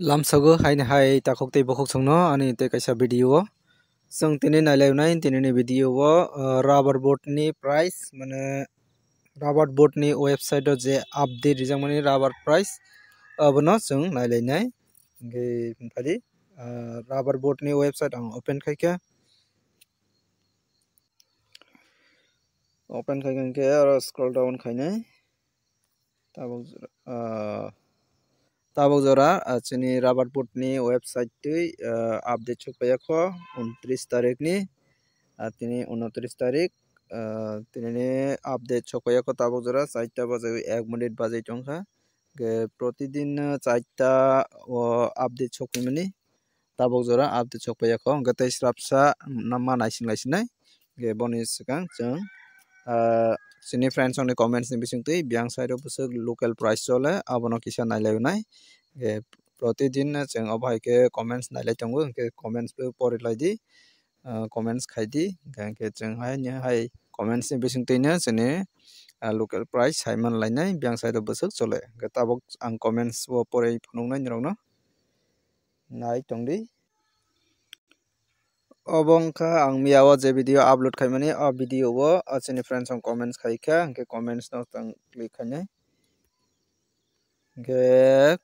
Lamsago hain hai takok te bokok songno ani te kaisa video song tini nailai tini video rubber boat ni price mane rubber boat ni website je update rijang mani rubber price abono song nailai nai ge phali rubber boat ni website ang open khaika ke scroll down khainai tabok jora chini rubber boat ni website tui update chukpayakho 29 tarik ni tini 29 tarik tini update chukpayakho tabok jora 4 baje 1 minute baje tongkha ge protidin 4 update chukpimani tabok jora update chukpayakho gatei srapsa nama naising laisinai ge boni sikang chung sini friends on the comments ni bising tui biang side of local price chole abono kisa nailai ge protidin chung obai ke comments nailai tongo ke comments pe pore laidi comments khaidi ke chung hai comments ni bising tui na sini local price haiman lainai biang side of chole ge tabok ang comments wo pore phunungnai nirokno nai tongdi obongkha ang miyawo je video upload khaimani o video wo achini friends on comments khaika ke comments no tang click khainai ke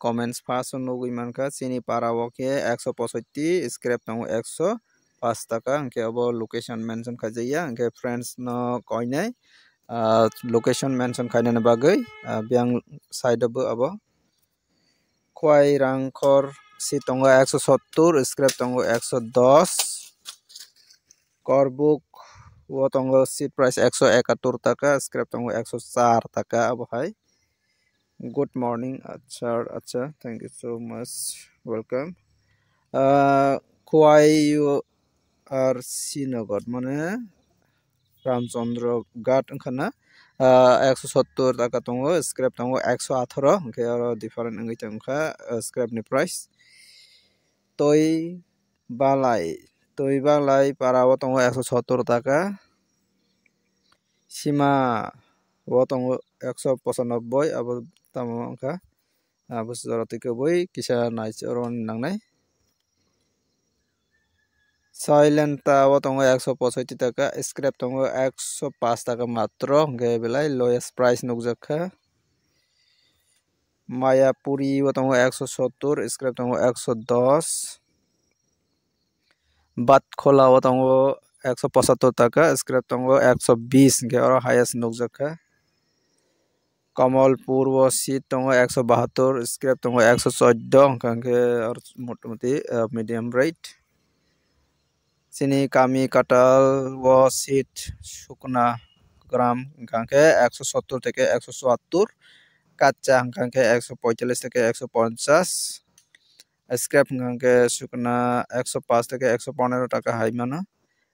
comments first on nugui manka chini para ke 165 scrap tango 105 taka ke abo location mention khajaya ke friends no koinai location mention khainani bagai biang side of abo khwai rangkhor si tongo 170 scrap tongo 110 Korbuk wo tongo seat price 171 taka scrap tongo 104 taka abo hai good morning acha thank you so much welcome khwai you are sinagot mane Ramchandra Ghat khana 170 taka tongo scrap tongo 118 ke aro different ngai tongkha scrap ni price toy balai para wo tongo 170 taka sima wo tongo 195 abo tamo angka abo joroti ke boi kisa nai choron nangnai Silenta wo tongo 165 taka scrap tongo 105 taka matro ge belai lowest price nukjakha Mayapuri wo tongo 170 scrap tongo 110 Batkhola wo tongo 175 taka scrap tongo 120 ge oro highest nukjakha Kamalpur wo seat tongo 172 scrap tongo 114 kangke motamoti medium rate sini kami katal wo seat sukna gram kangke 170 থেকে 172 kacha kangke 145 থেকে 150 scrap kangke sukna 105 থেকে 115 টাকা high মানো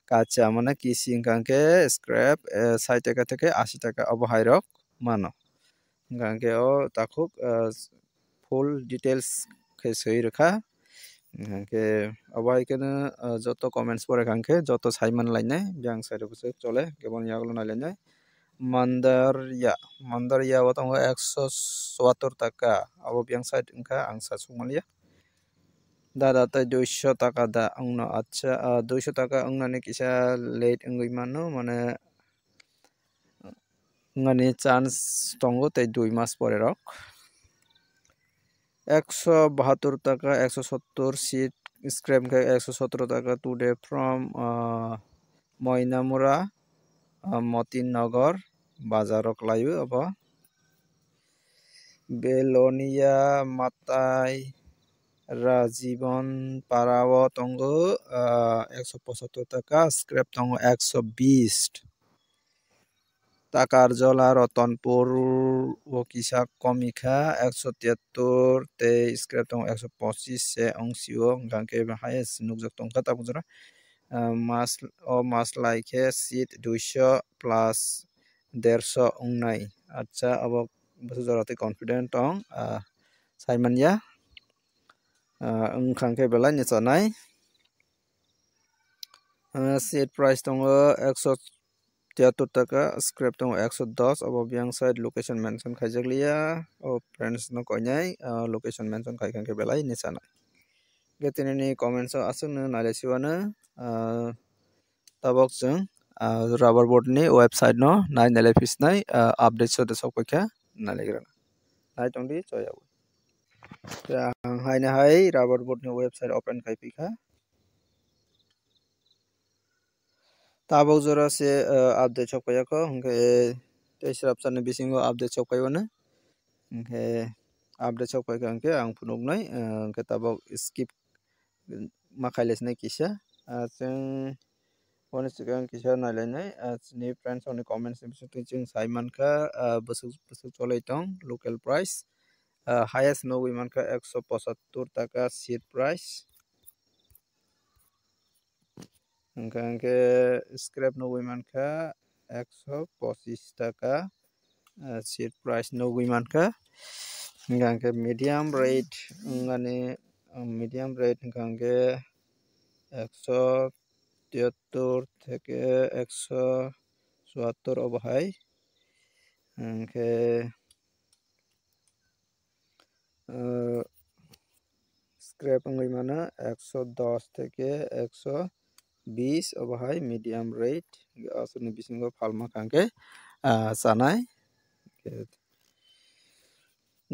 kacha মানে kisi kangke scrap 60 টাকা থেকে 80 টাকা অবহাইরক মানো kangke o takuk full details ke soi rakha kangke abai kana joto comments pore kangke joto saiman lainai biang side buse chole kebon yaglo nailai Mandarya wo tongo 174 taka abo biang side engka angsa sungmalia dada tai 200 taka da angno acha 200 taka angnani kisa late engui mano mane ngani chance tongo tai 2 mas pore rok 172 taka 170 seat scrap ke 117 taka today from Moinamura Motinagar bazarok layu apa Belonia Matai Rajiban Parawo tongo 175 taka scrap tongo 120 Takar Jola Ratanpur wo kisa komikha 173 te scrap tongo 125 se ongsio gangke highest nukjak tongkha tabujara mas like seat 200 plus 150 ongnai acha abo bosjorati confident tong saimanya angkhangke belai nichanai seat price tongo 173 taka scrap tongo 110 abo biang side location mention khaijakliya o friends no koinai location mention khaikangke belai nichanai Getini comments asung nalesiwana tabok jeng rubber boat ni website no nai nalepis nai update so de sokpekha nalegra nai tongdi choya ang hai na hai rubber boat ni website open kai pika tabok jora se update sokpaya ko hingke tesrap sana bisingo update sokpayona hingke update sokpai hingke ang punuk nai hingke tabok skip makailes nai kisa jeng one sigang kisa nalainai ni friends on comments bising jeng saiman ka busuk cholai tong local price highest no wiman ka 175 taka seat price hingke scrap no wiman ka 125 taka seat price no wiman ka hingke medium rate ngani medium rate hingke 173 থেকে 174 অবহাই হংকে scrap অঙ্গই মানে 110 থেকে 120 অবহাই medium rate আসলে বিসিঙ্গ ফালমা কাঙ্কে সানাই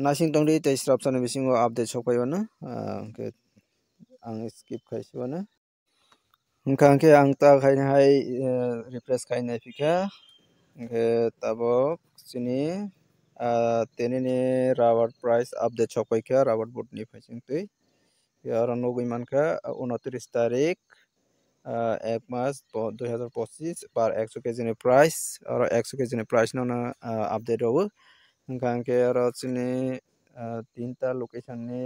নাসিং টংদি তেইস্রাপ সানে বিসিঙ্গ update সপাইবানো आं skip खाइसिबानो hingke ang ta khaina hai refresh khaina pika hingke tabok sini tenini rubber price update sokpaikha rubber boat ni paisingtui aro nogui mankha 29 tarik 1 mas 2025 par 100 kg ni price aro 100 kg ni price no update robo hingke aro sini tinta location ni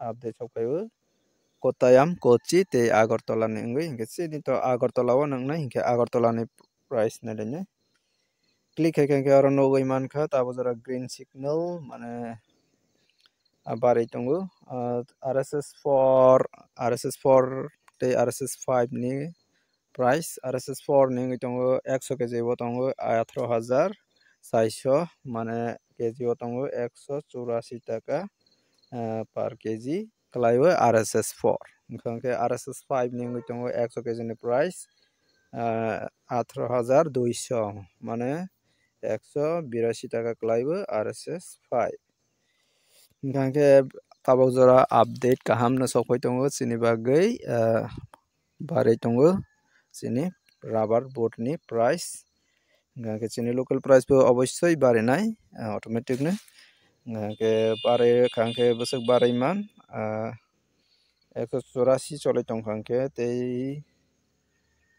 update sokpaibo Kottayam, Kochi, te Agartala ni ngui hingke sini to Agartala o nangnai hingke Agartala ni price nalainya click hingke aro nogoi mankha tabo jora green signal mane barai tongo RSS4 te RSS5 ni price RSS4 ni ngui tongo 100 kg bo tongo 18400 mane kg o tongo 184 taka per kg Kalaiwa RSS4 hingke RSS5 ni ngui tongo 100 kg ni price 18200 mane 182 taka kalaiwa RSS5 hingke tabok jora update kaham no sokpai tongo sini bagai barai tongo sini rubber boat ni price hingke sini local price bo obossoi barinai automatic ni hingke barai khangke busuk barai man 184 cholai tongkha hingke tei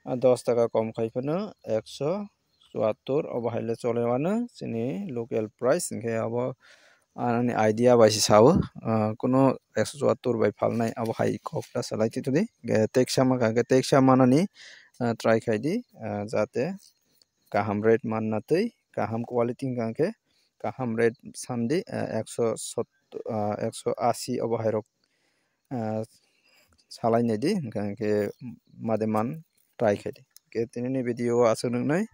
10 taka kom khaifano 174 obo haile cholaiwano sini local price hingke abo ani idea bai si sawo kuno 174 bai phalnai abo hai kokta salai titudi teksa manani try khaidi jate kaham rate manna tui kaham quality hingke kaham rate sandi 180 obo hai rok salai nedi hingke mademan try khaidi ke tinini video asuk nangnai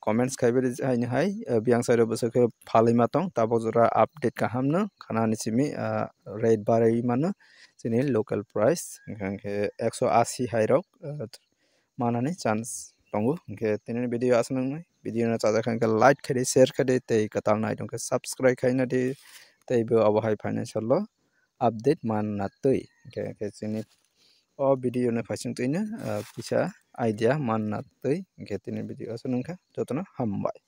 comments khaibari haini hai biang side busuk phalai matong tabo jora update kaham no khana ni simi rate barai mano sini local price hingke 180 hai rok manani chance tongo hingke tinini video asuk nangnai video no chajak hingke like khaidi share khaidi tei katal nai tongkha subscribe khaina di tei bo abo hai financial lo update manna tui hingke sini o video no paisingtui no pisa idea manna tui hingke tini video asuk nongkha jotono hambai।